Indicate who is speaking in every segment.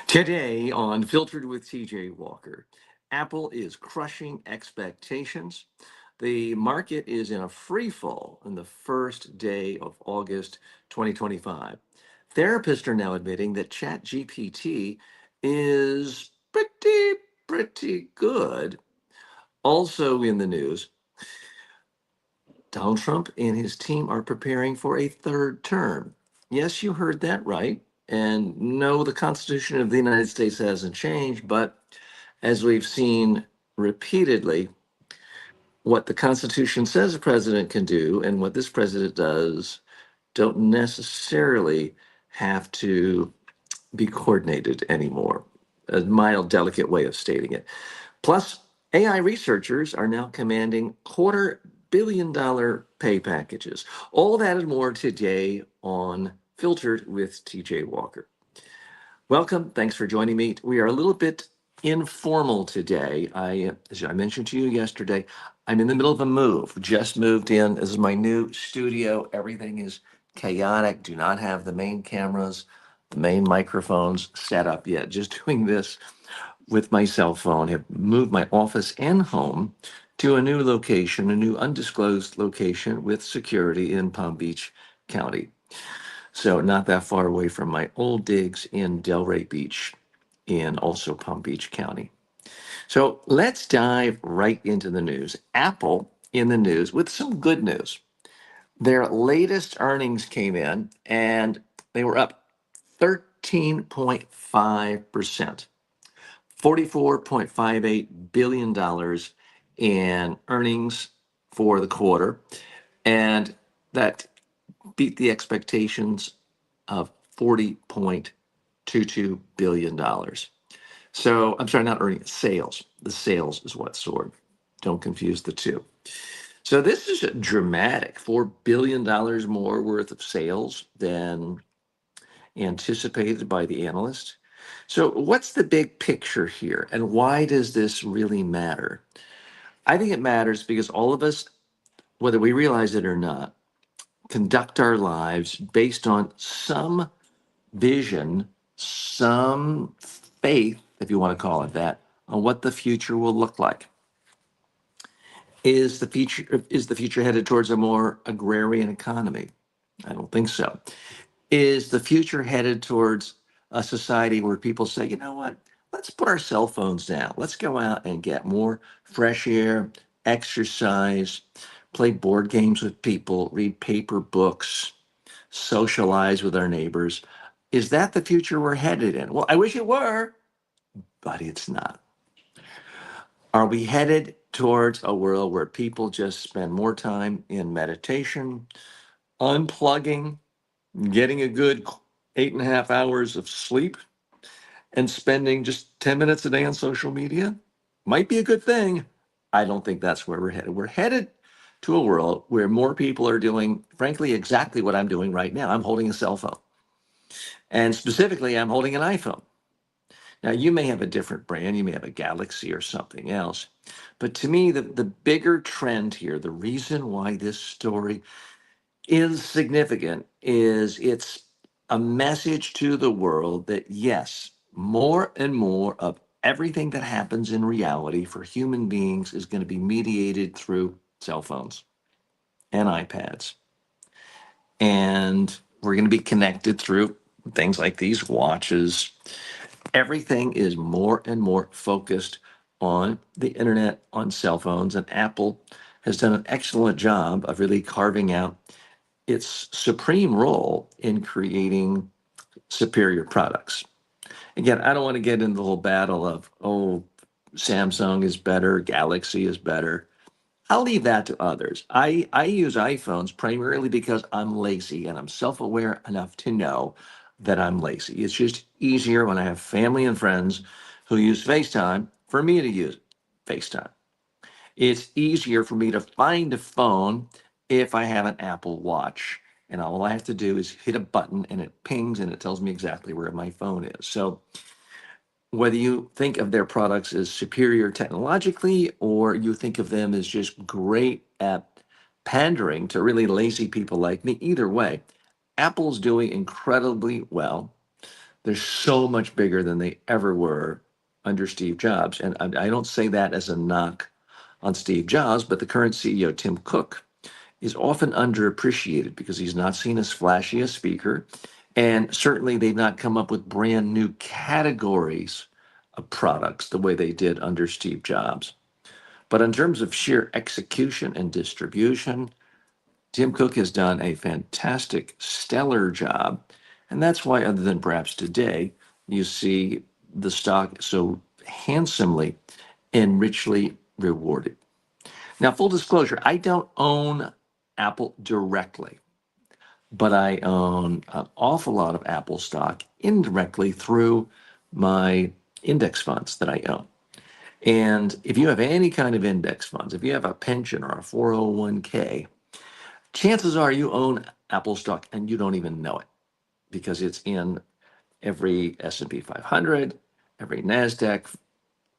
Speaker 1: Today on Filtered with TJ Walker, Apple is crushing expectations. The market is in a free fall on the first day of August 2025. Therapists are now admitting that ChatGPT is pretty good. Also in the news, Donald Trump and his team are preparing for a third term. Yes, you heard that right. And no, the Constitution of the United States hasn't changed, but as we've seen repeatedly, what the Constitution says a president can do and what this president does don't necessarily have to be coordinated anymore. A mild, delicate way of stating it. Plus, AI researchers are now commanding $250 million pay packages. All that and more today on Filtered with TJ Walker. Welcome. Thanks for joining me. We are a little bit informal today. As I mentioned to you yesterday, I'm in the middle of a move. Just moved in. This is my new studio. Everything is chaotic. Do not have the main cameras, the main microphones set up yet. Just doing this with my cell phone. Have moved my office and home to a new location, a new undisclosed location with security in Palm Beach County. So not that far away from my old digs in Delray Beach in also Palm Beach County. So let's dive right into the news. Apple in the news with some good news. Their latest earnings came in and they were up 13.5%, $44.58 billion in earnings for the quarter. And that beat the expectations of $40.22 billion. So I'm sorry, not earnings, sales. The sales is what soared. Don't confuse the two. So this is a dramatic $4 billion more worth of sales than anticipated by the analyst. So what's the big picture here and why does this really matter? I think it matters because all of us, whether we realize it or not, conduct our lives based on some vision, some faith, if you want to call it that, on what the future will look like. Is the future headed towards a more agrarian economy? I don't think so. Is the future headed towards a society where people say, you know what, let's put our cell phones down. Let's go out and get more fresh air, exercise, play board games with people, read paper books, socialize with our neighbors. Is that the future we're headed in? Well, I wish it were, but it's not. Are we headed towards a world where people just spend more time in meditation, unplugging, getting a good 8.5 hours of sleep, and spending just 10 minutes a day on social media? Might be a good thing. I don't think that's where we're headed. We're headed to a world where more people are doing, frankly, exactly what I'm doing right now. I'm holding a cell phone. And specifically, I'm holding an iPhone. Now, you may have a different brand, you may have a Galaxy or something else. But to me, the bigger trend here, the reason why this story is significant, is it's a message to the world that yes, more and more of everything that happens in reality for human beings is going to be mediated through cell phones and iPads. And we're going to be connected through things like these watches. Everything is more and more focused on the internet, on cell phones, and Apple has done an excellent job of really carving out its supreme role in creating superior products. Again, I don't want to get into the whole battle of, oh, Samsung is better, Galaxy is better. I'll leave that to others. I use iPhones primarily because I'm lazy and I'm self aware enough to know that I'm lazy. It's just easier when I have family and friends who use FaceTime for me to use FaceTime. It's easier for me to find a phone if I have an Apple Watch. And all I have to do is hit a button and it pings and it tells me exactly where my phone is. So whether you think of their products as superior technologically or you think of them as just great at pandering to really lazy people like me, either way, Apple's doing incredibly well. They're so much bigger than they ever were under Steve Jobs. And I don't say that as a knock on Steve Jobs, but the current CEO, Tim Cook, is often underappreciated because he's not seen as flashy a speaker. And certainly they've not come up with brand new categories of products the way they did under Steve Jobs. But in terms of sheer execution and distribution, Tim Cook has done a fantastic, stellar job. And that's why, other than perhaps today, you see the stock so handsomely and richly rewarded. Now, full disclosure, I don't own Apple directly, but I own an awful lot of Apple stock indirectly through my index funds that I own. And if you have any kind of index funds, if you have a pension or a 401k, chances are you own Apple stock and you don't even know it because it's in every S&P 500, every NASDAQ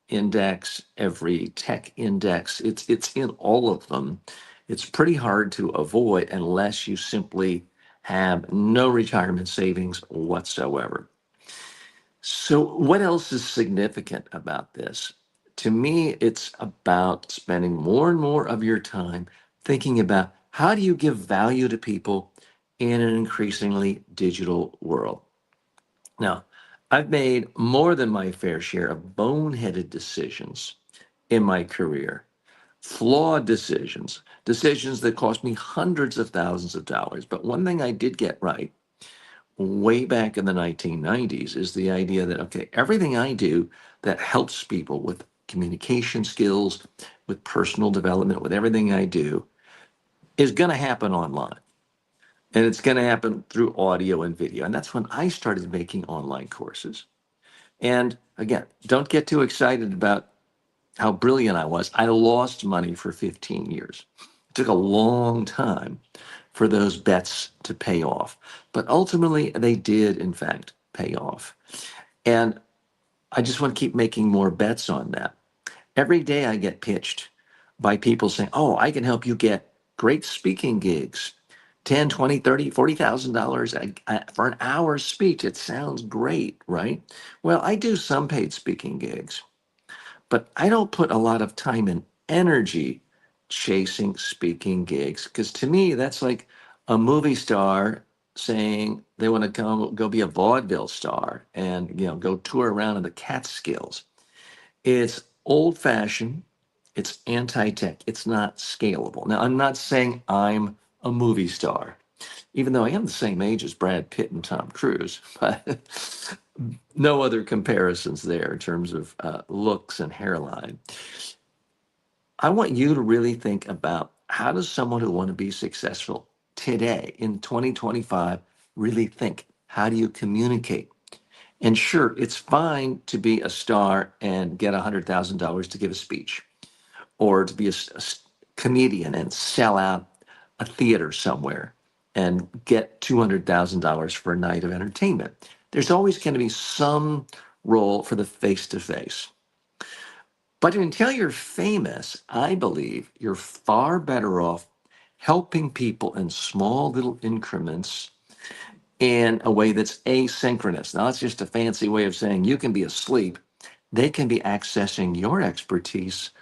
Speaker 1: index, every tech index. It's in all of them. It's pretty hard to avoid unless you simply have no retirement savings whatsoever. So, what else is significant about this? To me, it's about spending more and more of your time thinking about how do you give value to people in an increasingly digital world. Now, I've made more than my fair share of boneheaded decisions in my career, flawed decisions, decisions that cost me hundreds of thousands of dollars. But one thing I did get right way back in the 1990s is the idea that, okay, everything I do that helps people with communication skills, with personal development, with everything I do is going to happen online. And it's going to happen through audio and video. And that's when I started making online courses. And again, don't get too excited about how brilliant I was. I lost money for 15 years. It took a long time for those bets to pay off. But ultimately, they did, in fact, pay off. And I just want to keep making more bets on that. Every day I get pitched by people saying, oh, I can help you get great speaking gigs. 10, 20, 30, $40,000 for an hour's speech. It sounds great, right? Well, I do some paid speaking gigs, but I don't put a lot of time and energy chasing speaking gigs because to me, that's like a movie star saying they want to go be a vaudeville star and go tour around in the Catskills. It's old fashioned. It's anti tech. It's not scalable. Now, I'm not saying I'm a movie star, even though I am the same age as Brad Pitt and Tom Cruise, but no other comparisons there in terms of looks and hairline. I want you to really think about how does someone who want to be successful today in 2025 really think? How do you communicate? And sure, it's fine to be a star and get $100,000 to give a speech, or to be a comedian and sell out a theater somewhere and get $200,000 for a night of entertainment. There's always going to be some role for the face to face. But until you're famous, I believe you're far better off helping people in small little increments in a way that's asynchronous. Now, that's just a fancy way of saying you can be asleep. They can be accessing your expertise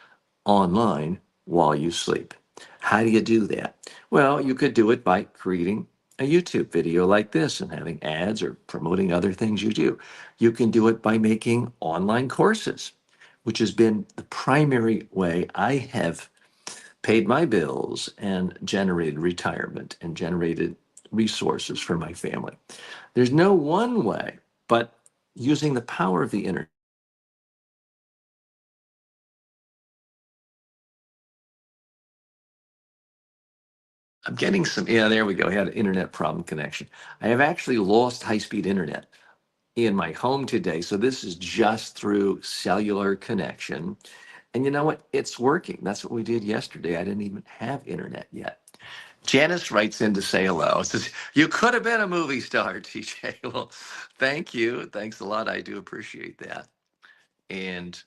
Speaker 1: online while you sleep. How do you do that? Well, you could do it by creating a YouTube video like this and having ads or promoting other things you do. You can do it by making online courses, which has been the primary way I have paid my bills and generated retirement and generated resources for my family. There's no one way, but using the power of the internet. I'm getting some, yeah, there we go. I had an internet problem connection. I have actually lost high speed internet in my home today. So this is just through cellular connection. And you know what? It's working. That's what we did yesterday. I didn't even have internet yet. Janice writes in to say hello. Says, you could have been a movie star, TJ. Well, thank you. Thanks a lot. I do appreciate that. And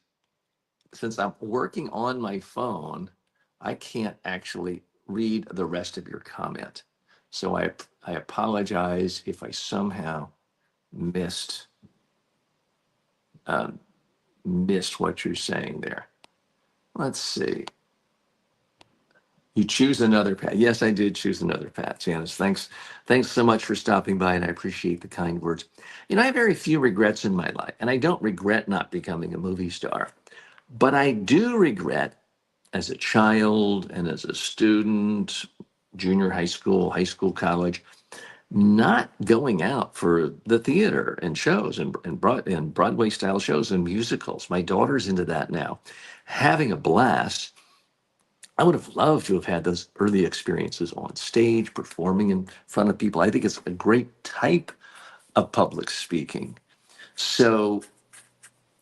Speaker 1: since I'm working on my phone, I can't actually read the rest of your comment. So I apologize if I somehow missed missed what you're saying there. Let's see. You choose another path. Yes, I did choose another path, Janice. Thanks so much for stopping by, and I appreciate the kind words. I have very few regrets in my life, and I don't regret not becoming a movie star. But I do regret as a child and as a student, junior high school, college, not going out for the theater and shows and Broadway style shows and musicals. My daughter's into that now, having a blast. I would have loved to have had those early experiences on stage, performing in front of people. I think it's a great type of public speaking. So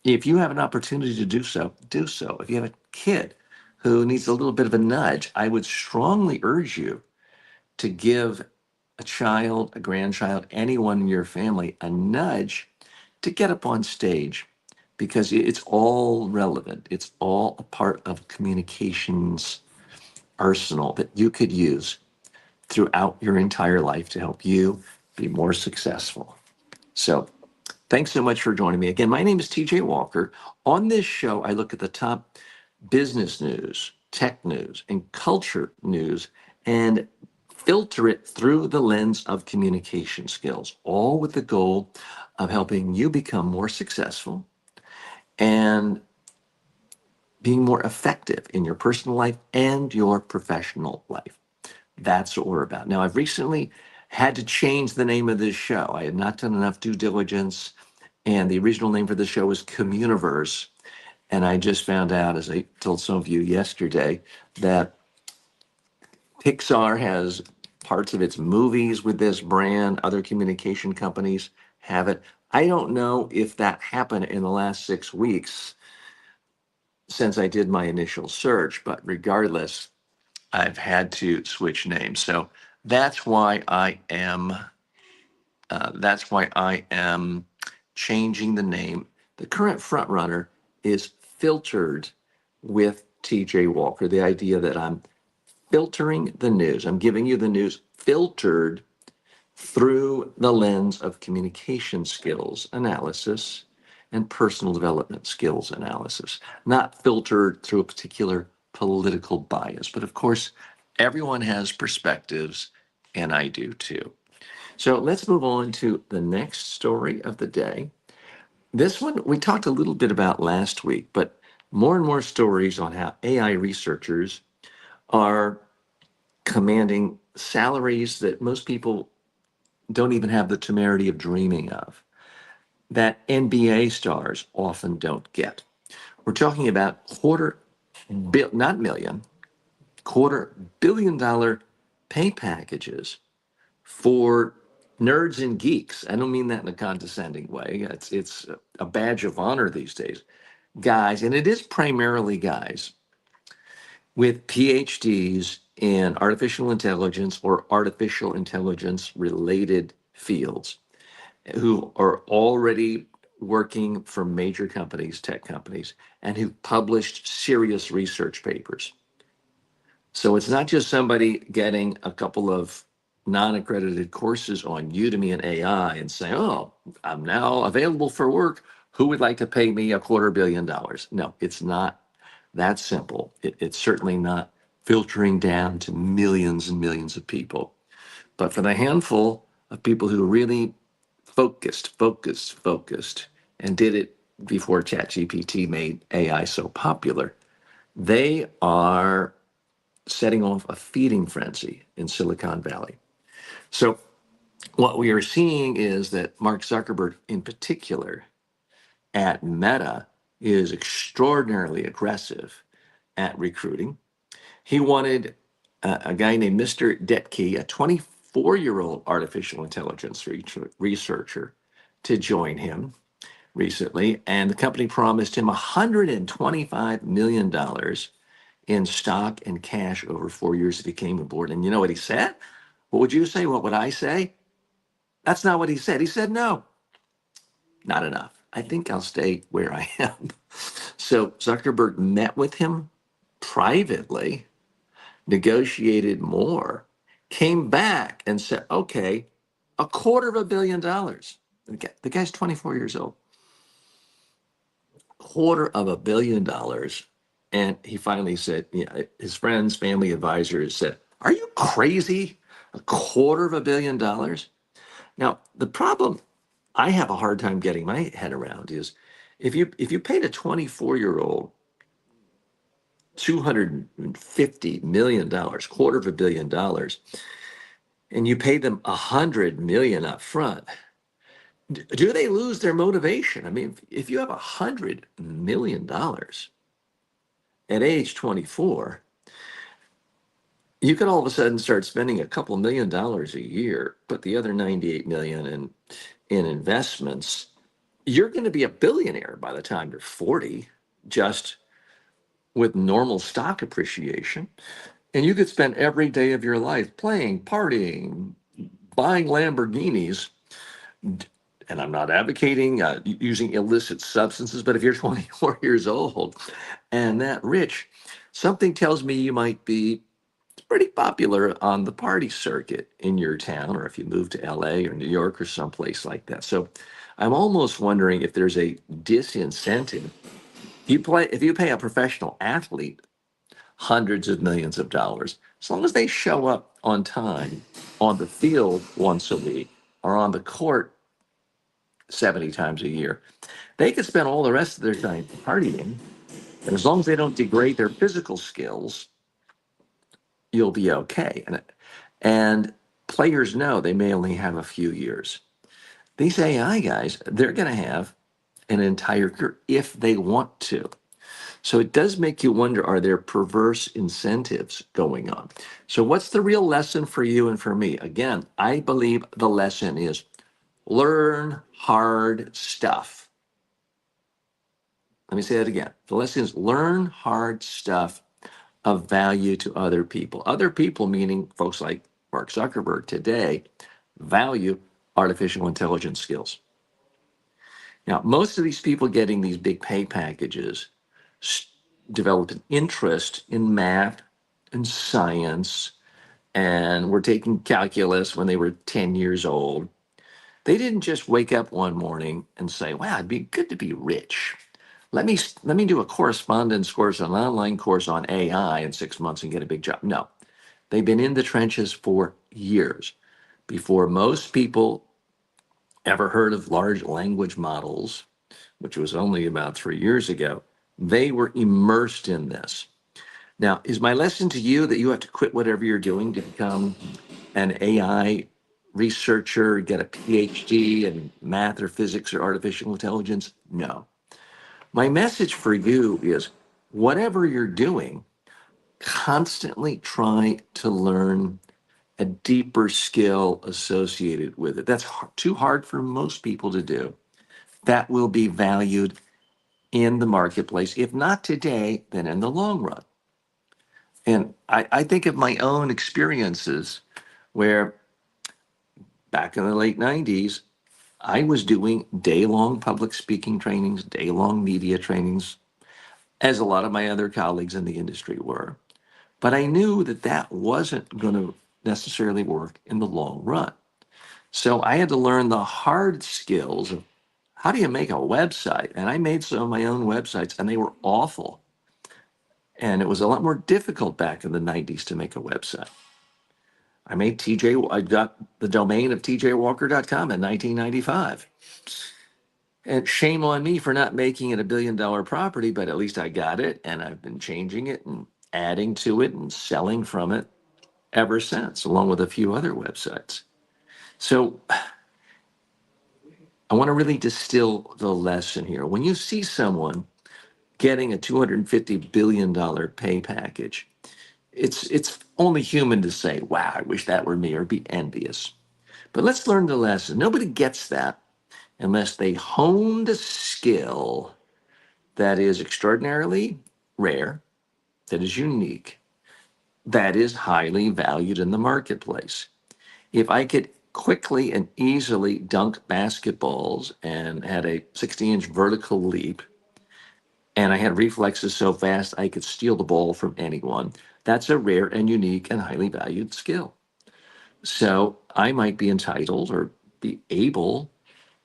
Speaker 1: if you have an opportunity to do so, do so. If you have a kid who needs a little bit of a nudge, I would strongly urge you to give a child, a grandchild, anyone in your family a nudge to get up on stage because it's all relevant. It's all a part of communications arsenal that you could use throughout your entire life to help you be more successful. So, thanks so much for joining me. Again, my name is TJ Walker. On this show, I look at the top business news, tech news, and culture news and filter it through the lens of communication skills, all with the goal of helping you become more successful and being more effective in your personal life and your professional life. That's what we're about. Now, I've recently had to change the name of this show. I had not done enough due diligence, and the original name for the show was Communiverse. And I just found out, as I told some of you yesterday, that Pixar has parts of its movies with this brand, other communication companies have it. I don't know if that happened in the last 6 weeks since I did my initial search, but regardless, I've had to switch names. So that's why I am changing the name. The current frontrunner is filtered with TJ Walker. The idea that I'm filtering the news. I'm giving you the news filtered through the lens of communication skills analysis and personal development skills analysis, not filtered through a particular political bias. But of course, everyone has perspectives, and I do too. So let's move on to the next story of the day. This one we talked a little bit about last week, but more and more stories on how AI researchers are commanding salaries that most people don't even have the temerity of dreaming of, that NBA stars often don't get. We're talking about not million, $250 million pay packages for nerds and geeks. I don't mean that in a condescending way. It's a badge of honor these days. Guys, and it is primarily guys with PhDs in artificial intelligence or artificial intelligence related fields who are already working for major companies, tech companies, and who've published serious research papers. So it's not just somebody getting a couple of non-accredited courses on Udemy and AI and saying, oh, I'm now available for work. Who would like to pay me $250 million? No, it's not that simple. It's certainly not filtering down to millions and millions of people. But for the handful of people who really focused, and did it before ChatGPT made AI so popular, they are setting off a feeding frenzy in Silicon Valley. So what we are seeing is that Mark Zuckerberg, in particular, at Meta, is extraordinarily aggressive at recruiting. He wanted a guy named Mr. Detke, a 24-year-old artificial intelligence researcher, to join him recently, and the company promised him $125 million in stock and cash over 4 years if he came aboard. And you know what he said? What would you say? What would I say? That's not what he said. He said, no, not enough. I think I'll stay where I am. So Zuckerberg met with him privately, negotiated more, came back and said, okay, $250 million. The guy's 24 years old. $250 million. And he finally said, yeah, his friends, family advisors said, "Are you crazy? $250 million?" Now, the problem I have a hard time getting my head around is if you paid a 24-year-old $250 million, $250 million, and you pay them $100 million up front, do they lose their motivation? I mean, if you have $100 million at age 24, you could all of a sudden start spending a couple $1 million a year, put the other 98 million in investments. You're going to be a billionaire by the time you're 40, just with normal stock appreciation. And you could spend every day of your life playing, partying, buying Lamborghinis. And I'm not advocating using illicit substances, but if you're 24 years old and that rich, something tells me you might be pretty popular on the party circuit in your town, or if you move to LA or New York or someplace like that. So I'm almost wondering if there's a disincentive. If you pay a professional athlete hundreds of millions of dollars, as long as they show up on time on the field once a week or on the court 70 times a year, they could spend all the rest of their time partying. And as long as they don't degrade their physical skills, you'll be okay. And players know they may only have a few years. These AI guys, they're going to have an entire career if they want to. So it does make you wonder, are there perverse incentives going on? So, what's the real lesson for you and for me? Again, I believe the lesson is learn hard stuff. Let me say that again. The lesson is learn hard stuff of value to other people. Other people, meaning folks like Mark Zuckerberg today, value artificial intelligence skills. Now, most of these people getting these big pay packages developed an interest in math and science and were taking calculus when they were 10 years old. They didn't just wake up one morning and say, "Wow, it'd be good to be rich. Let me do a correspondence course, an online course on AI in 6 months and get a big job." No, they've been in the trenches for years. Before most people ever heard of large language models, which was only about 3 years ago, they were immersed in this. Now, is my lesson to you that you have to quit whatever you're doing to become an AI researcher, get a PhD in math or physics or artificial intelligence? No. My message for you is whatever you're doing, constantly try to learn a deeper skill associated with it. That's too hard for most people to do. That will be valued in the marketplace, if not today, then in the long run. And I think of my own experiences where back in the late 90s, I was doing day long public speaking trainings, day long media trainings, as a lot of my other colleagues in the industry were. But I knew that that wasn't going to necessarily work in the long run. So I had to learn the hard skills of how do you make a website? And I made some of my own websites and they were awful. And it was a lot more difficult back in the 90s to make a website. I got the domain of tjwalker.com in 1995. And shame on me for not making it $1 billion property, but at least I got it and I've been changing it and adding to it and selling from it ever since, along with a few other websites. So I want to really distill the lesson here. When you see someone getting a $250 billion pay package, it's only human to say, "Wow, I wish that were me," or be envious. But let's learn the lesson. Nobody gets that unless they honed a skill that is extraordinarily rare, that is unique, that is highly valued in the marketplace. If I could quickly and easily dunk basketballs and had a 60-inch vertical leap, and I had reflexes so fast I could steal the ball from anyone, that's a rare and unique and highly valued skill. So I might be entitled or be able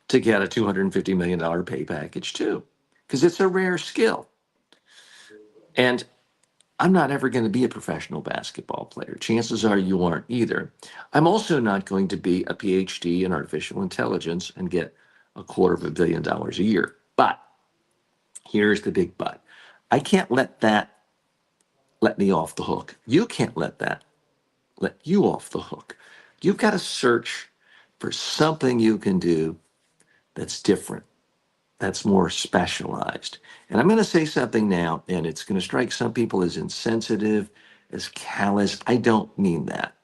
Speaker 1: to get a $250 million pay package too. because it's a rare skill. And I'm not ever going to be a professional basketball player. Chances are you aren't either. I'm also not going to be a PhD in artificial intelligence and get $250 million a year. But here's the big but. I can't let that let me off the hook. You can't let that let you off the hook. You've got to search for something you can do that's different, that's more specialized. And I'm going to say something now, and it's going to strike some people as insensitive, as callous. I don't mean that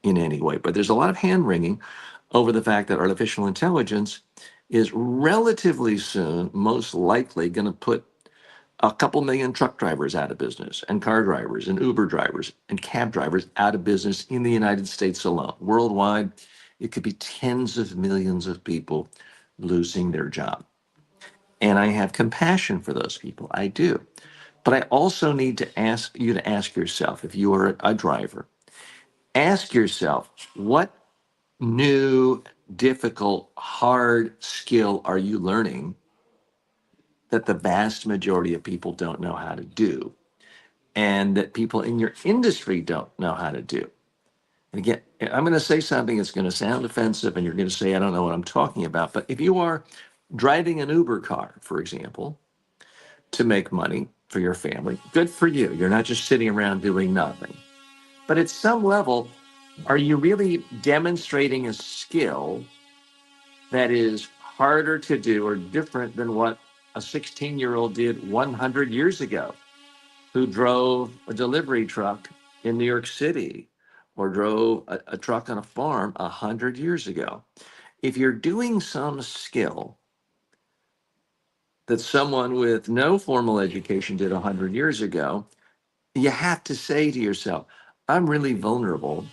Speaker 1: in any way, but there's a lot of hand wringing over the fact that artificial intelligence is relatively soon, most likely, going to put a couple million truck drivers out of business, and car drivers, and Uber drivers, and cab drivers out of business in the United States alone. Worldwide, it could be tens of millions of people losing their job. And I have compassion for those people. I do. But I also need to ask you to ask yourself, if you are a driver, ask yourself, what new, difficult, hard skill are you learning that the vast majority of people don't know how to do, and that people in your industry don't know how to do? And again, I'm going to say something that's going to sound offensive, and you're going to say, I don't know what I'm talking about. But if you are driving an Uber car, for example, to make money for your family, good for you. You're not just sitting around doing nothing. But at some level, are you really demonstrating a skill that is harder to do or different than what a 16-year-old did 100 years ago, who drove a delivery truck in New York City or drove a truck on a farm 100 years ago? If you're doing some skill that someone with no formal education did 100 years ago, you have to say to yourself, I'm really vulnerable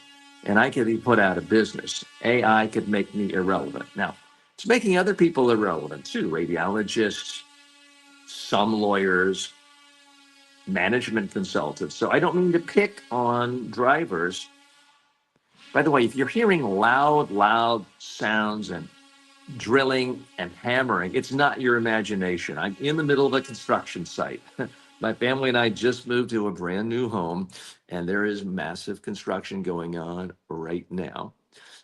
Speaker 1: and I could be put out of business. AI could make me irrelevant. Now, it's making other people irrelevant too, radiologists, some lawyers, management consultants. So I don't mean to pick on drivers. By the way, if you're hearing loud sounds and drilling and hammering, it's not your imagination. I'm in the middle of a construction site. My family and I just moved to a brand new home, and there is massive construction going on right now.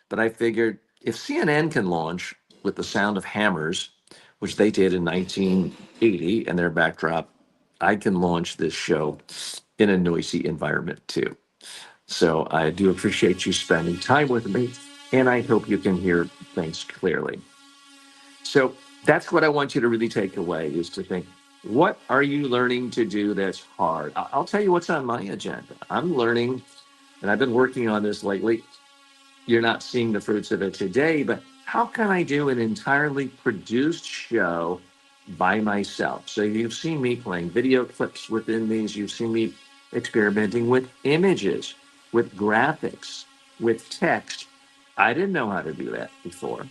Speaker 1: But I figured if CNN can launch with the sound of hammers, which they did in 1980, and their backdrop, I can launch this show in a noisy environment too. So I do appreciate you spending time with me, and I hope you can hear things clearly. So that's what I want you to really take away, is to think, what are you learning to do that's hard? I'll tell you what's on my agenda. I'm learning, and I've been working on this lately. You're not seeing the fruits of it today, but how can I do an entirely produced show by myself? So you've seen me playing video clips within these. You've seen me experimenting with images, with graphics, with text. I didn't know how to do that before.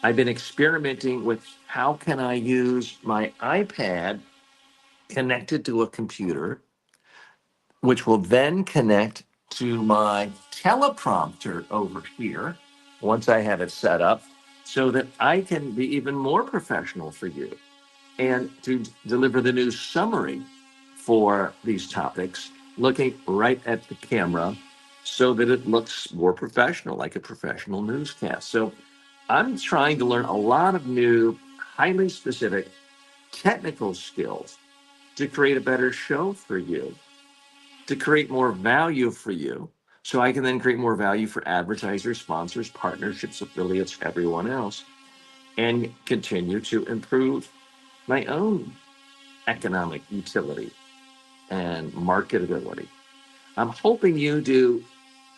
Speaker 1: I've been experimenting with how can I use my iPad connected to a computer, which will then connect to my teleprompter over here once I have it set up, so that I can be even more professional for you and to deliver the news summary for these topics, looking right at the camera so that it looks more professional, like a professional newscast. So I'm trying to learn a lot of new, highly specific technical skills to create a better show for you, to create more value for you, so I can then create more value for advertisers, sponsors, partnerships, affiliates, everyone else, and continue to improve my own economic utility and marketability. I'm hoping you do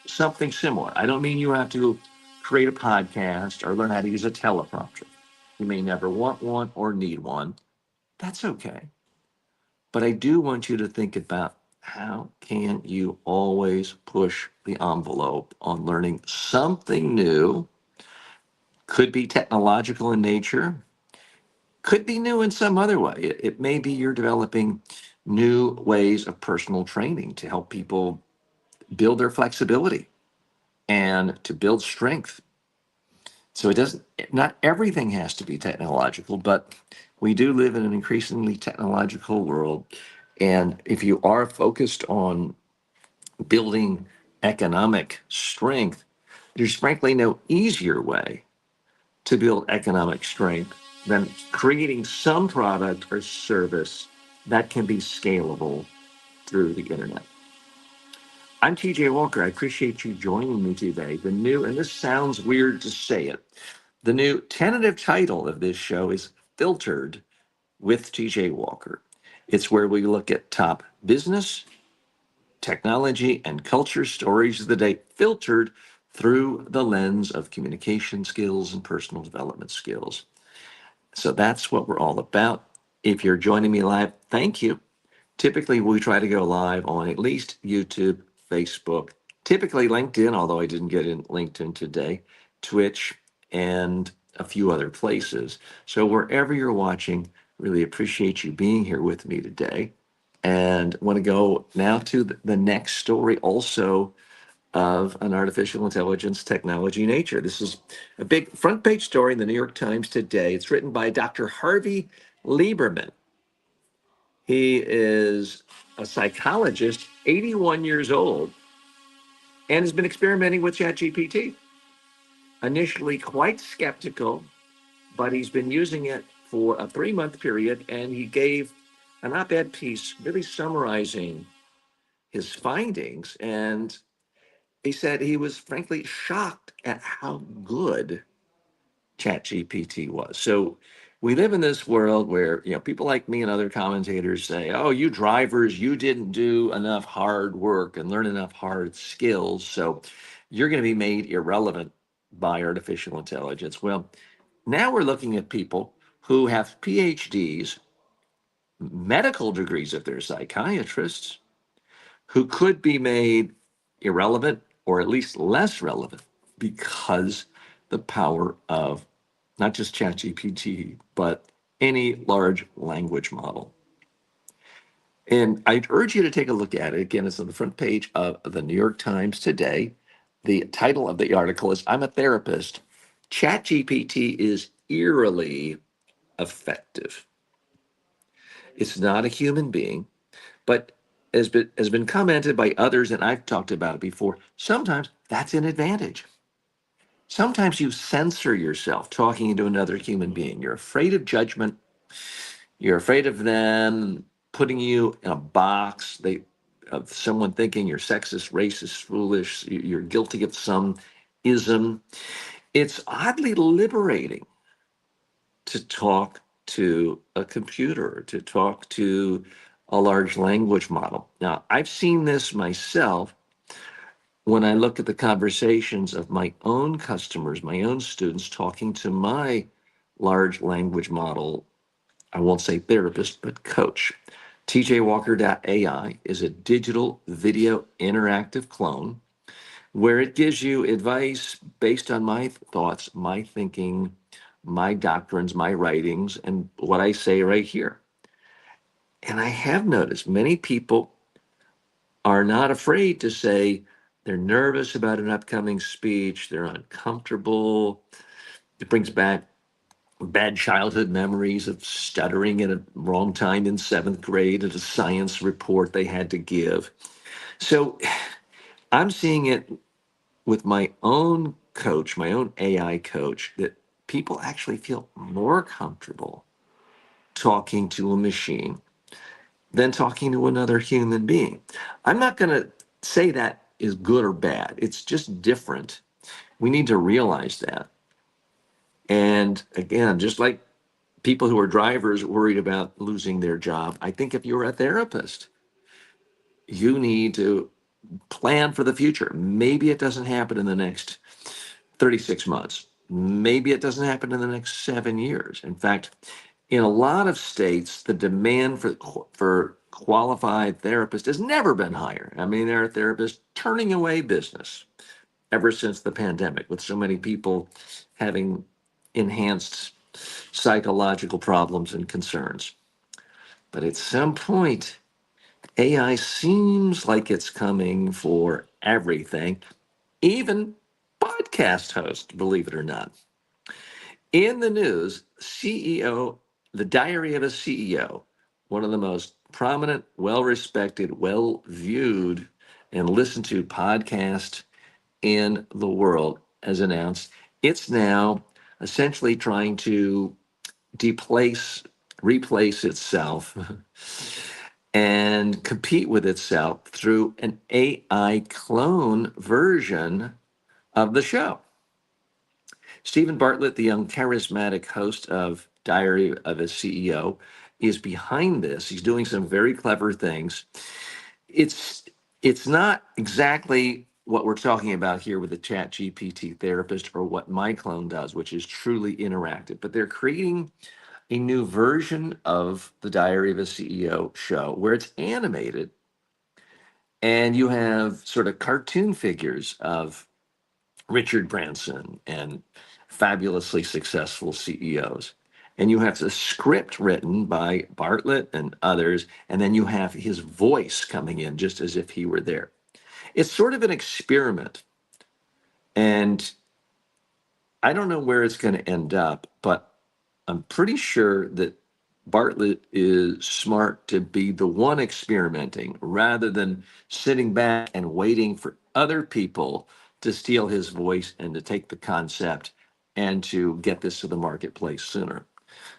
Speaker 1: something similar. I don't mean you have to create a podcast or learn how to use a teleprompter. You may never want one or need one. That's okay. But I do want you to think about, how can you always push the envelope on learning something new? Could be technological in nature, could be new in some other way. It may be you're developing new ways of personal training to help people build their flexibility and to build strength So it doesn't, not everything has to be technological, but we do live in an increasingly technological world. And if you are focused on building economic strength, there's frankly no easier way to build economic strength than creating some product or service that can be scalable through the internet. I'm TJ Walker. I appreciate you joining me today. The new, and this sounds weird to say it, the new tentative title of this show is Filtered with TJ Walker. It's where we look at top business, technology, and culture stories of the day, filtered through the lens of communication skills and personal development skills. So that's what we're all about. If you're joining me live, thank you. Typically, we try to go live on at least YouTube, Facebook, typically LinkedIn, although I didn't get in LinkedIn today, Twitch, and a few other places. So wherever you're watching, really appreciate you being here with me today. And want to go now to the next story also of an artificial intelligence technology nature. This is a big front page story in the New York Times today. It's written by Dr. Harvey Lieberman. He is a psychologist, 81 years old, and has been experimenting with ChatGPT. Initially quite skeptical, but he's been using it for a 3 month period, and he gave an op ed piece really summarizing his findings. And he said he was frankly shocked at how good ChatGPT was. So we live in this world where, people like me and other commentators say, "Oh, you drivers, you didn't do enough hard work and learn enough hard skills, so you're going to be made irrelevant by artificial intelligence." Well, now we're looking at people who have PhDs, medical degrees if they're psychiatrists, who could be made irrelevant or at least less relevant because the power of not just ChatGPT, but any large language model. And I'd urge you to take a look at it. Again, it's on the front page of the New York Times today. The title of the article is "I'm a Therapist. ChatGPT is eerily effective." It's not a human being, but has been commented by others, and I've talked about it before. Sometimes that's an advantage. Sometimes you censor yourself talking to another human being. You're afraid of judgment. You're afraid of them putting you in a box. Of someone thinking you're sexist, racist, foolish. You're guilty of some ism. It's oddly liberating to talk to a computer, to talk to a large language model. Now, I've seen this myself when I look at the conversations of my own customers, my own students talking to my large language model. I won't say therapist, but coach. TJWalker.ai is a digital video interactive clone where it gives you advice based on my thoughts, my thinking, my doctrines, my writings, and what I say right here. And I have noticed many people are not afraid to say they're nervous about an upcoming speech, they're uncomfortable. It brings back bad childhood memories of stuttering at a wrong time in seventh grade at a science report they had to give. So I'm seeing it with my own coach, my own AI coach, that people actually feel more comfortable talking to a machine than talking to another human being. I'm not going to say that is good or bad. It's just different. We need to realize that. And again, just like people who are drivers worried about losing their job, I think if you're a therapist, you need to plan for the future. Maybe it doesn't happen in the next 36 months. Maybe it doesn't happen in the next 7 years. In fact, in a lot of states, the demand for qualified therapists has never been higher. I mean, there are therapists turning away business ever since the pandemic, with so many people having enhanced psychological problems and concerns. But at some point, AI seems like it's coming for everything, even podcast hosts, believe it or not. In the news, CEO, the diary of a CEO, one of the most prominent, well respected, well viewed, and listened to podcast in the world, has announced it's now essentially trying to deplace, replace itself and compete with itself through an AI clone version of the show. Stephen Bartlett, the young charismatic host of Diary of a CEO, is behind this. He's doing some very clever things. It's it's not exactly what we're talking about here with the Chat GPT therapist or what my clone does, which is truly interactive. But they're creating a new version of the Diary of a CEO show where it's animated and you have sort of cartoon figures of Richard Branson and fabulously successful CEOs. And you have the script written by Bartlett and others, and then you have his voice coming in just as if he were there. It's sort of an experiment, and I don't know where it's going to end up, but I'm pretty sure that Bartlett is smart to be the one experimenting rather than sitting back and waiting for other people to steal his voice and to take the concept and to get this to the marketplace sooner.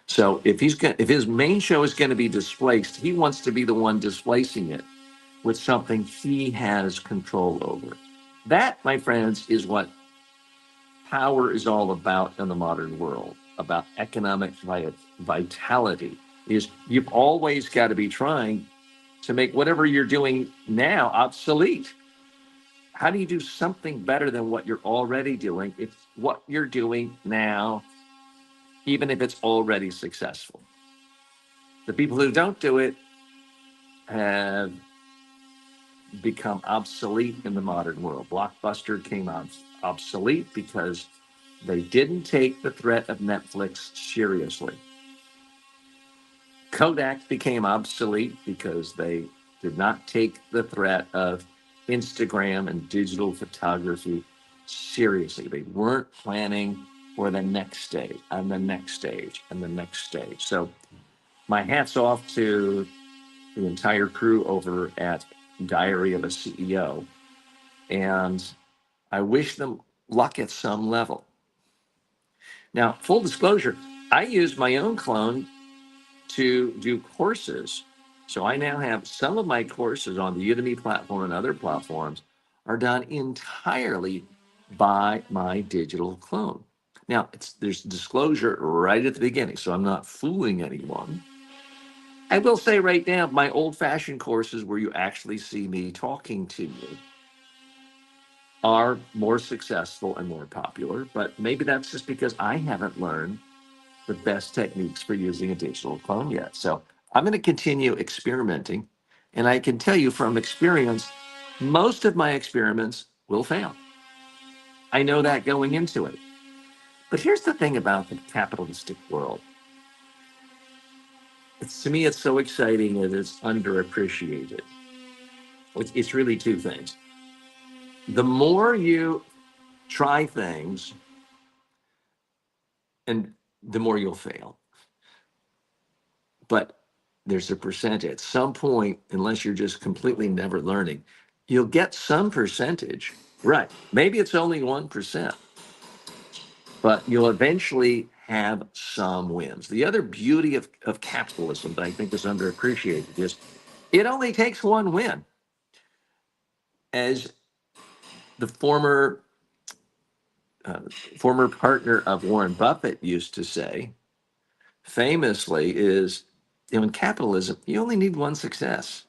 Speaker 1: So if his main show is going to be displaced, he wants to be the one displacing it with something he has control over. That, my friends, is what power is all about in the modern world, about economic vitality. Is you've always got to be trying to make whatever you're doing now obsolete. How do you do something better than what you're already doing? It's what you're doing now, even if it's already successful. The people who don't do it have become obsolete in the modern world. Blockbuster came out obsolete because they didn't take the threat of Netflix seriously. Kodak became obsolete because they did not take the threat of Instagram and digital photography seriously. They weren't planning for the next stage and the next stage and the next stage. So my hat's off to the entire crew over at Diary of a CEO. And I wish them luck at some level. Now, full disclosure, I use my own clone to do courses. So I now have some of my courses on the Udemy platform and other platforms are done entirely by my digital clone. Now, there's disclosure right at the beginning, so I'm not fooling anyone. I will say right now, my old fashioned courses where you actually see me talking to you are more successful and more popular, but maybe that's just because I haven't learned the best techniques for using a digital clone yet. So I'm going to continue experimenting. And I can tell you from experience, most of my experiments will fail. I know that going into it. But here's the thing about the capitalistic world. To me, it's so exciting that it's underappreciated. It's really two things. The more you try things, and the more you'll fail. But there's a percentage. At some point, unless you're just completely never learning, you'll get some percentage. Right. Maybe it's only 1%, but you'll eventually have some wins. The other beauty of capitalism that I think is underappreciated is it only takes one win. As the uh, former partner of Warren Buffett used to say, famously, is in capitalism, you only need one success.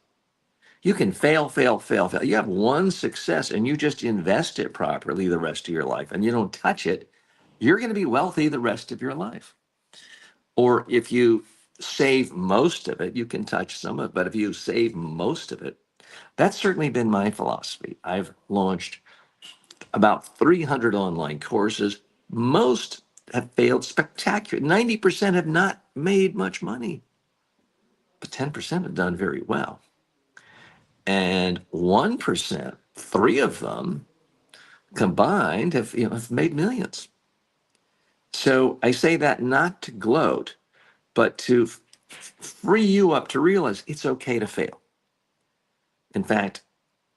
Speaker 1: You can fail, fail, fail, fail. You have one success and you just invest it properly the rest of your life and you don't touch it, you're going to be wealthy the rest of your life. Or if you save most of it, you can touch some of it, but if you save most of it, that's certainly been my philosophy. I've launched about 300 online courses. Most have failed spectacular. 90% have not made much money, but 10% have done very well. And 1%, three of them combined have made millions. So I say that not to gloat, but to free you up to realize it's okay to fail. In fact,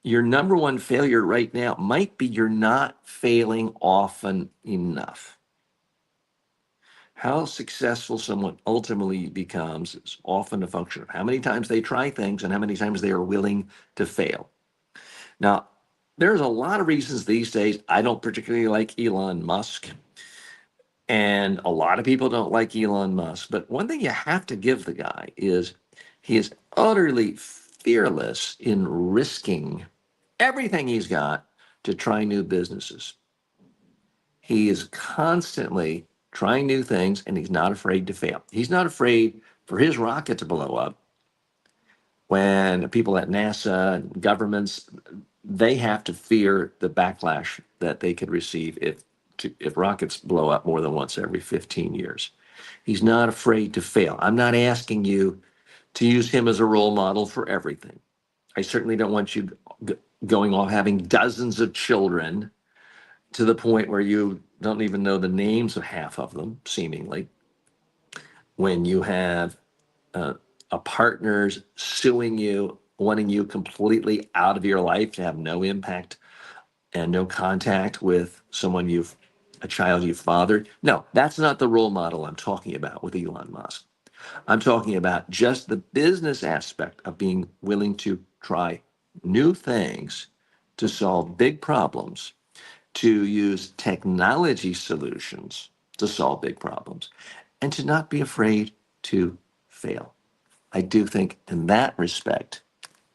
Speaker 1: your number one failure right now might be you're not failing often enough. How successful someone ultimately becomes is often a function of how many times they try things and how many times they are willing to fail. Now, there's a lot of reasons these days I don't particularly like Elon Musk, and a lot of people don't like Elon Musk. But one thing you have to give the guy is he is utterly fearless in risking everything he's got to try new businesses. He is constantly trying new things and he's not afraid to fail. He's not afraid for his rocket to blow up when people at NASA and governments they have to fear the backlash that they could receive if rockets blow up more than once every 15 years. He's not afraid to fail. I'm not asking you to use him as a role model for everything. I certainly don't want you going off having dozens of children to the point where you don't even know the names of half of them, seemingly, when you have a partner's suing you, wanting you completely out of your life to have no impact and no contact with a child you've fathered. No, that's not the role model I'm talking about with Elon Musk. I'm talking about just the business aspect of being willing to try new things to solve big problems, to use technology solutions to solve big problems, and to not be afraid to fail. I do think in that respect,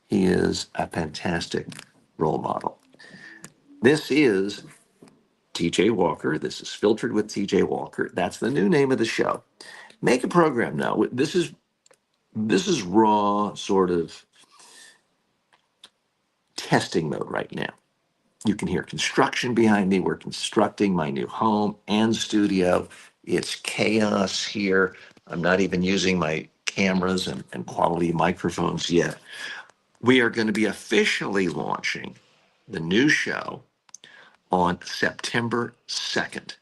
Speaker 1: he is a fantastic role model. This is TJ Walker. This is Filtered with TJ Walker. That's the new name of the show. Make a program now. This is raw sort of testing mode right now. You can hear construction behind me. We're constructing my new home and studio. It's chaos here. I'm not even using my cameras and quality microphones yet. We are going to be officially launching the new show on September 2nd.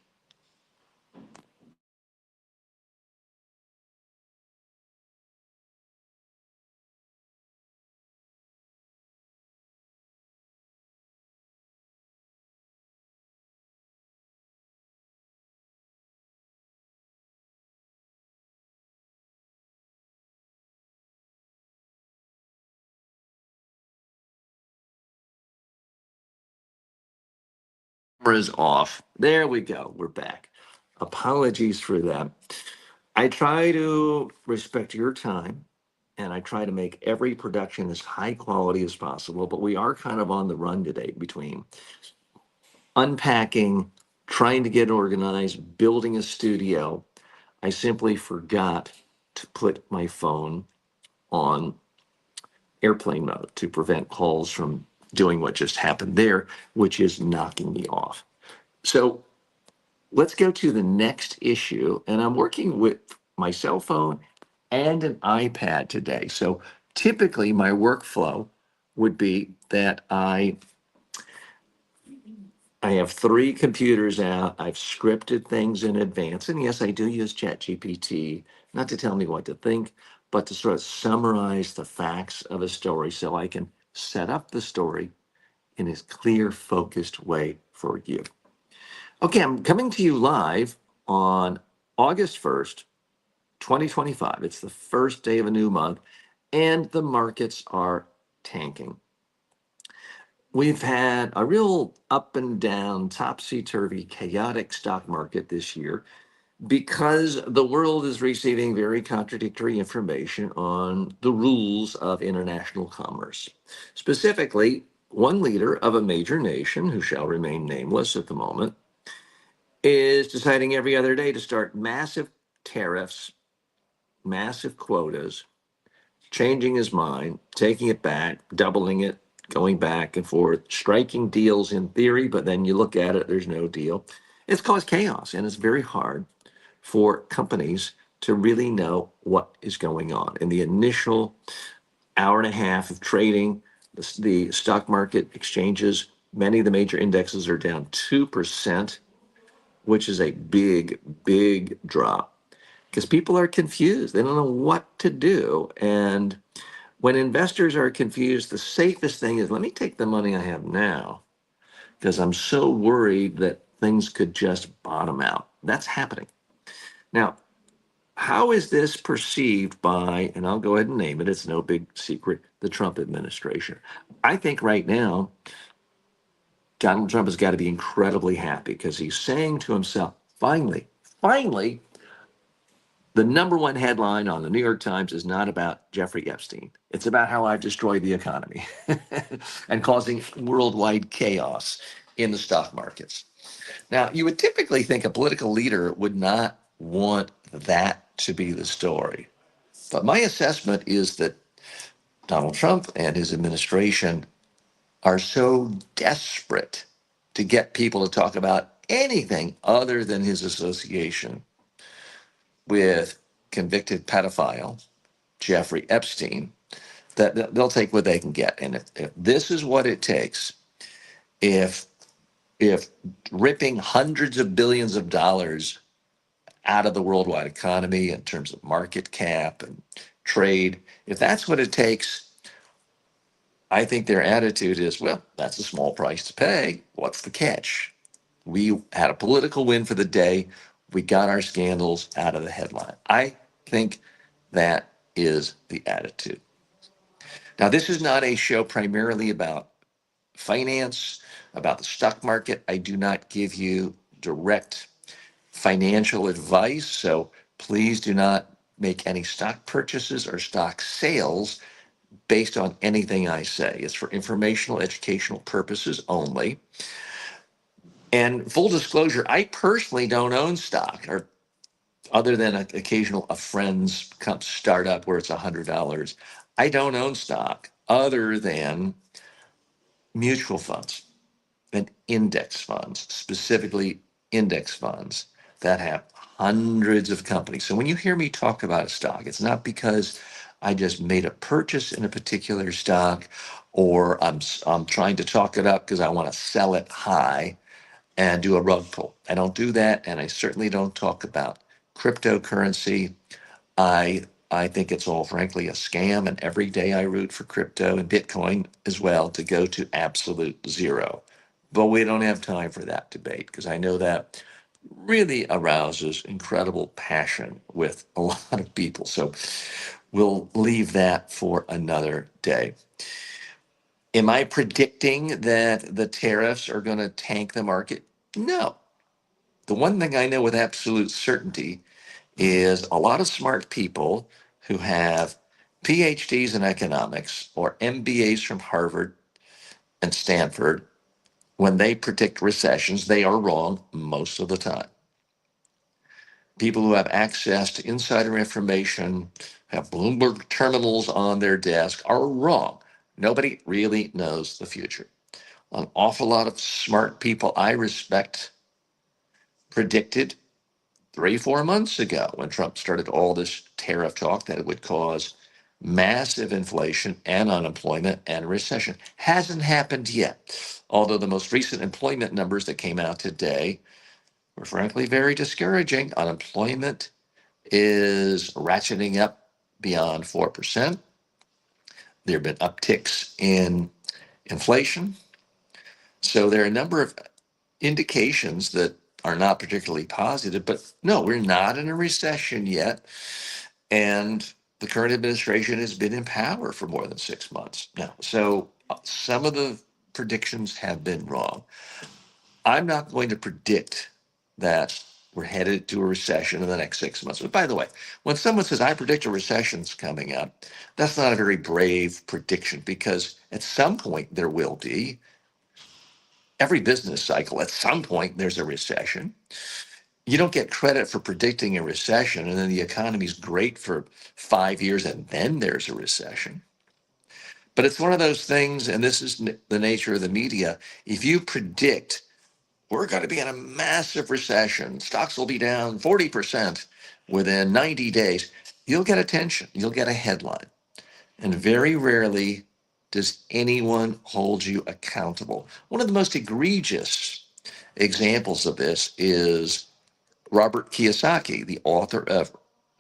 Speaker 1: Cameras off. There we go. We're back. Apologies for that. I try to respect your time and I try to make every production as high quality as possible, but we are kind of on the run today between unpacking, trying to get organized, building a studio. I simply forgot to put my phone on airplane mode to prevent calls from doing what just happened there, which is knocking me off. So let's go to the next issue. And I'm working with my cell phone and an iPad today. So typically my workflow would be that I have three computers out. I've scripted things in advance. And yes, I do use ChatGPT, not to tell me what to think, but to sort of summarize the facts of a story so I can set up the story in a clear, focused way for you. Okay, I'm coming to you live on August 1st, 2025. It's the first day of a new month, and the markets are tanking. We've had a real up and down, topsy turvy, chaotic stock market this year because the world is receiving very contradictory information on the rules of international commerce. Specifically, one leader of a major nation, who shall remain nameless at the moment, is deciding every other day to start massive tariffs, massive quotas, changing his mind, taking it back, doubling it, going back and forth, striking deals in theory, but then you look at it, there's no deal. It's caused chaos, and it's very hard for companies to really know what is going on. In the initial hour and a half of trading, the stock market exchanges, many of the major indexes are down 2%. which is a big, big drop because people are confused. They don't know what to do. And when investors are confused, the safest thing is let me take the money I have now because I'm so worried that things could just bottom out. That's happening. Now, how is this perceived by, and I'll go ahead and name it, it's no big secret, the Trump administration? I think right now, Donald Trump has got to be incredibly happy because he's saying to himself, finally, the number one headline on the New York Times is not about Jeffrey Epstein. It's about how I've destroyed the economy and causing worldwide chaos in the stock markets. Now, you would typically think a political leader would not want that to be the story. But my assessment is that Donald Trump and his administration are so desperate to get people to talk about anything other than his association with convicted pedophile Jeffrey Epstein that they'll take what they can get. And if this is what it takes, if if ripping hundreds of billions of dollars out of the worldwide economy in terms of market cap and trade, if that's what it takes, I think their attitude is, well, that's a small price to pay. What's the catch? We had a political win for the day. We got our scandals out of the headline. I think that is the attitude. Now, this is not a show primarily about finance, about the stock market. I do not give you direct financial advice. So please do not make any stock purchases or stock sales based on anything I say. It's for informational, educational purposes only. And full disclosure, I personally don't own stock, or other than an occasional a friend's startup where it's $100. I don't own stock other than mutual funds and index funds, specifically index funds that have hundreds of companies. So when you hear me talk about a stock, it's not because I just made a purchase in a particular stock or I'm trying to talk it up because I want to sell it high and do a rug pull. I don't do that, and I certainly don't talk about cryptocurrency. I think it's all frankly a scam, and every day I root for crypto and Bitcoin as well to go to absolute zero. But we don't have time for that debate because I know that really arouses incredible passion with a lot of people. So we'll leave that for another day. Am I predicting that the tariffs are going to tank the market? No. The one thing I know with absolute certainty is a lot of smart people who have PhDs in economics or MBAs from Harvard and Stanford, when they predict recessions, they are wrong most of the time. People who have access to insider information, have Bloomberg terminals on their desk, are wrong. Nobody really knows the future. An awful lot of smart people I respect predicted 3, 4 months ago when Trump started all this tariff talk that it would cause massive inflation and unemployment and recession. Hasn't happened yet. Although the most recent employment numbers that came out today were frankly very discouraging. Unemployment is ratcheting up beyond 4%. There have been upticks in inflation. So there are a number of indications that are not particularly positive, but no, we're not in a recession yet. And the current administration has been in power for more than 6 months now. So some of the predictions have been wrong. I'm not going to predict that we're headed to a recession in the next 6 months. But by the way, when someone says, I predict a recession's coming up, that's not a very brave prediction because at some point there will be. Every business cycle, at some point, there's a recession. You don't get credit for predicting a recession and then the economy's great for 5 years and then there's a recession. But it's one of those things, and this is the nature of the media. If you predict we're going to be in a massive recession, stocks will be down 40% within 90 days, you'll get attention, you'll get a headline. And very rarely does anyone hold you accountable. One of the most egregious examples of this is Robert Kiyosaki, the author of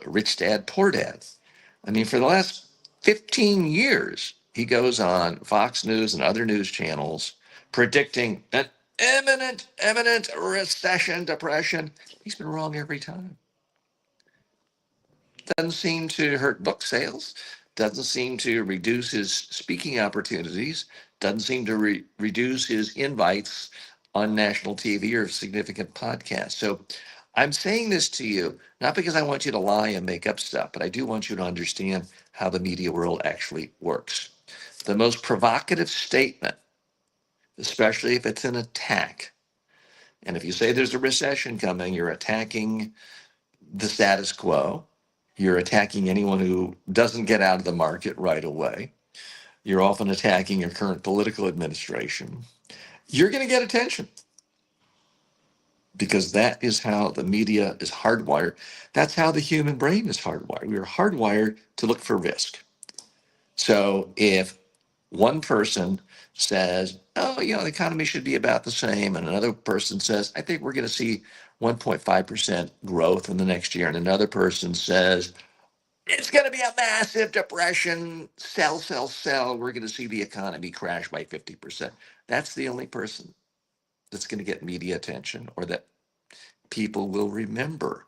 Speaker 1: Rich Dad, Poor Dad. I mean, for the last 15 years, he goes on Fox News and other news channels predicting an imminent recession, depression. He's been wrong every time. Doesn't seem to hurt book sales, doesn't seem to reduce his speaking opportunities, doesn't seem to reduce his invites on national TV or significant podcasts. So I'm saying this to you, not because I want you to lie and make up stuff, but I do want you to understand how the media world actually works. The most provocative statement, especially if it's an attack, and if you say there's a recession coming, you're attacking the status quo. You're attacking anyone who doesn't get out of the market right away. You're often attacking your current political administration. You're going to get attention because that is how the media is hardwired. That's how the human brain is hardwired. We are hardwired to look for risk. So if one person says, oh, the economy should be about the same, and another person says, I think we're going to see 1.5% growth in the next year, and another person says, it's going to be a massive depression, sell. We're going to see the economy crash by 50%. That's the only person that's going to get media attention or that people will remember.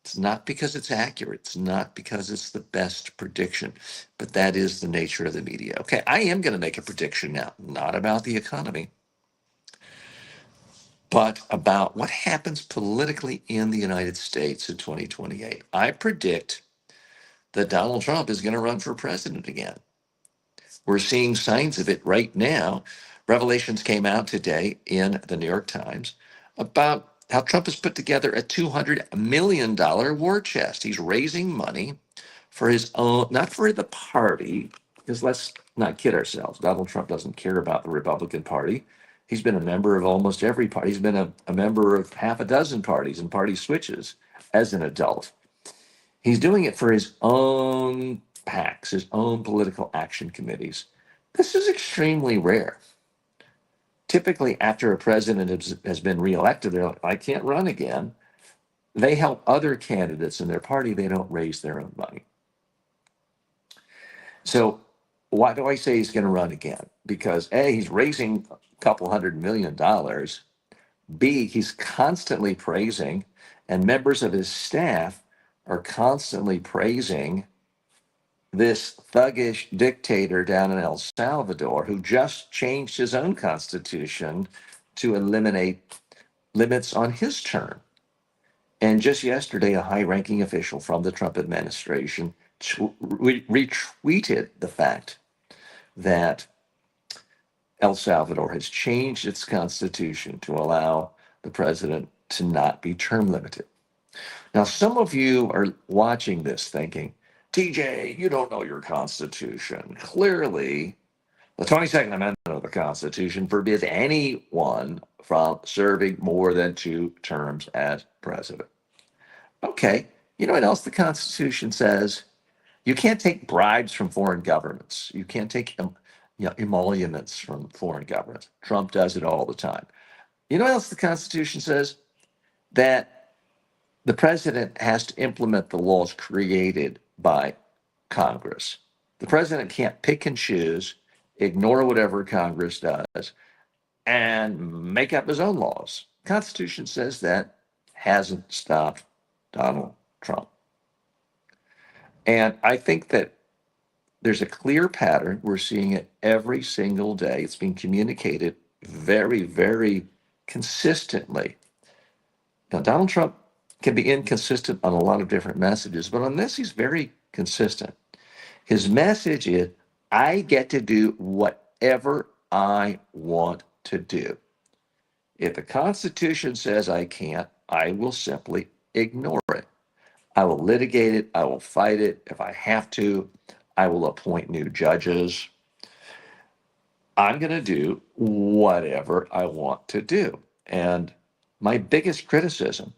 Speaker 1: It's not because it's accurate. It's not because it's the best prediction, but that is the nature of the media. Okay, I am going to make a prediction now, not about the economy, but about what happens politically in the United States in 2028. I predict that Donald Trump is going to run for president again. We're seeing signs of it right now. Revelations came out today in the New York Times about how Trump has put together a $200 million war chest. He's raising money for his own, not for the party, because let's not kid ourselves. Donald Trump doesn't care about the Republican Party. He's been a member of almost every party. He's been a member of half a dozen parties and party switches as an adult. He's doing it for his own PACs, his own political action committees. This is extremely rare. Typically, after a president has been reelected, they're like, I can't run again. They help other candidates in their party. They don't raise their own money. So why do I say he's going to run again? Because A, he's raising a couple $100 million. B, he's constantly praising, and members of his staff are constantly praising this thuggish dictator down in El Salvador who just changed his own constitution to eliminate limits on his term. And just yesterday, a high ranking official from the Trump administration retweeted the fact that El Salvador has changed its constitution to allow the president to not be term limited. Now, some of you are watching this thinking, TJ, you don't know your Constitution. Clearly, the 22nd Amendment of the Constitution forbids anyone from serving more than 2 terms as president. Okay, you know what else the Constitution says? You can't take bribes from foreign governments. You can't take emoluments from foreign governments. Trump does it all the time. You know what else the Constitution says? That the president has to implement the laws created by Congress. The president can't pick and choose, ignore whatever Congress does, and make up his own laws. The Constitution says that hasn't stopped Donald Trump. And I think that there's a clear pattern. We're seeing it every single day. It's being communicated very, very consistently. Now, Donald Trump can be inconsistent on a lot of different messages, but on this, he's very consistent. His message is, I get to do whatever I want to do. If the Constitution says I can't, I will simply ignore it. I will litigate it. I will fight it. If I have to, I will appoint new judges. I'm going to do whatever I want to do. And my biggest criticism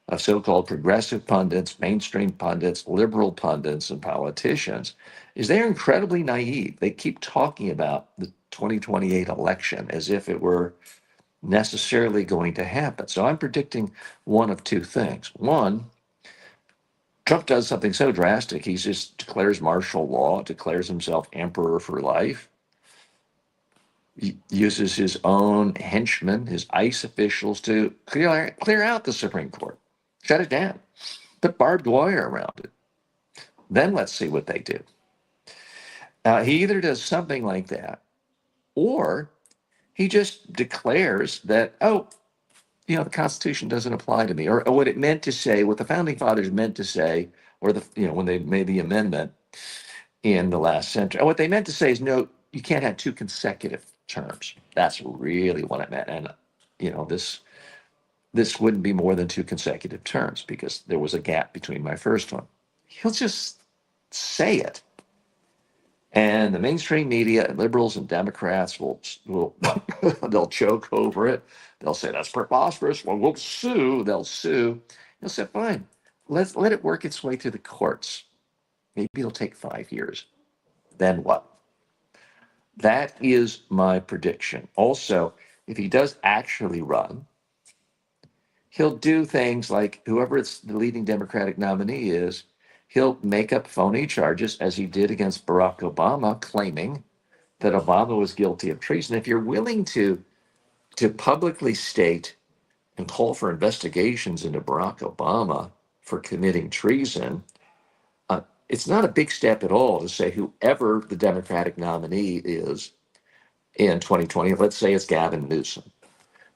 Speaker 1: of so-called progressive pundits, mainstream pundits, liberal pundits, and politicians is they're incredibly naive. They keep talking about the 2028 election as if it were necessarily going to happen. So I'm predicting one of two things. One, Trump does something so drastic, he just declares martial law, declares himself emperor for life, he uses his own henchmen, his ICE officials to clear out the Supreme Court, shut it down, put barbed wire around it. Then let's see what they do. He either does something like that, or he just declares that, oh, the Constitution doesn't apply to me, or what it meant to say, what the founding fathers meant to say, or when they made the amendment in the last century, what they meant to say is, no, you can't have two consecutive terms. That's really what it meant, and this wouldn't be more than two consecutive terms because there was a gap between my first one. He'll just say it. And the mainstream media and liberals and Democrats will they'll choke over it. They'll say that's preposterous. Well, we'll sue. They'll sue. They'll say, fine, let's let it work its way through the courts. Maybe it'll take 5 years. Then what? That is my prediction. Also, if he does actually run, he'll do things like whoever the leading Democratic nominee is, he'll make up phony charges as he did against Barack Obama, claiming that Obama was guilty of treason. If you're willing to publicly state and call for investigations into Barack Obama for committing treason, it's not a big step at all to say whoever the Democratic nominee is in 2020, let's say it's Gavin Newsom,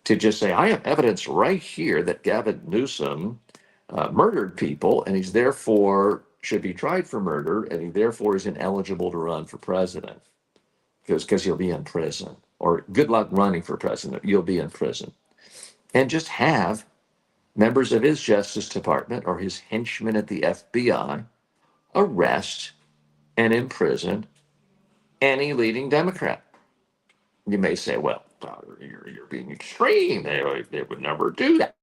Speaker 1: to just say, I have evidence right here that Gavin Newsom murdered people and he's therefore should be tried for murder and he therefore is ineligible to run for president because he'll be in prison. Or good luck running for president, you'll be in prison. And just have members of his Justice Department or his henchmen at the FBI arrest and imprison any leading Democrat. You may say, well, you're being extreme. They would never do that.